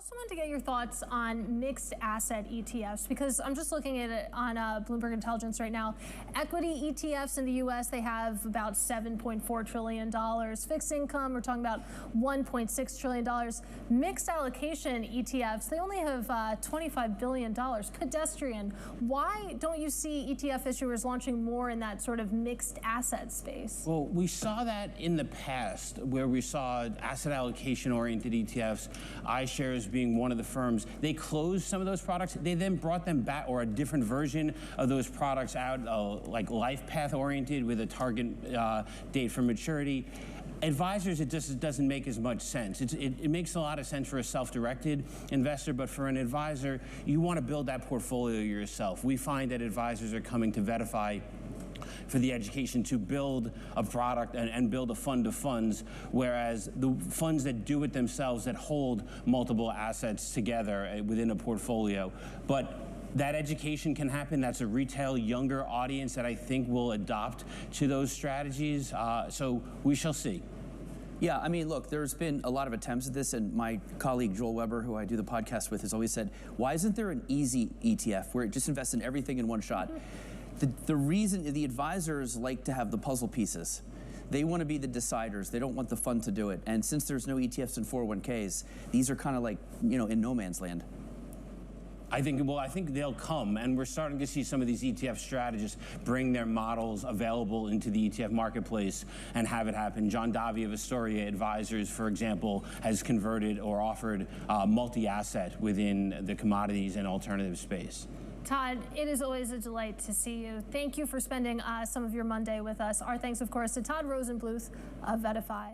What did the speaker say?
also wanted to get your thoughts on mixed asset ETFs, because I'm just looking at it on Bloomberg Intelligence right now. Equity ETFs in the U.S., they have about $7.4 trillion. Fixed income, we're talking about $1.6 trillion. Mixed allocation ETFs, they only have $25 billion. Pedestrian, why don't you see ETF issuers launching more in that sort of mixed asset space? Well, we saw that in the past, where we saw asset allocation-oriented ETFs, iShares being one of the firms. They closed some of those products. They then brought them back, or a different version of those products out, like life path-oriented with a target date for maturity. Advisors, it just doesn't make as much sense. It makes a lot of sense for a self-directed investor, but for an advisor, you want to build that portfolio yourself. We find that advisors are coming to Verify for the education to build a product and build a fund of funds, whereas the funds that do it themselves, that hold multiple assets together within a portfolio. But that education can happen. That's a retail, younger audience that I think will adopt to those strategies. So we shall see. Yeah, I mean, look, there's been a lot of attempts at this, and my colleague Joel Weber, who I do the podcast with, has always said, why isn't there an easy ETF where it just invests in everything in one shot? The reason, the advisors like to have the puzzle pieces. They want to be the deciders. They don't want the fund to do it. And since there's no ETFs and 401ks, these are kind of like, you know, in no man's land. I think they'll come, and we're starting to see some of these ETF strategists bring their models available into the ETF marketplace and have it happen. John Davi of Astoria Advisors, for example, has converted or offered multi-asset within the commodities and alternative space. Todd, it is always a delight to see you. Thank you for spending some of your Monday with us. Our thanks, of course, to Todd Rosenbluth of Verify.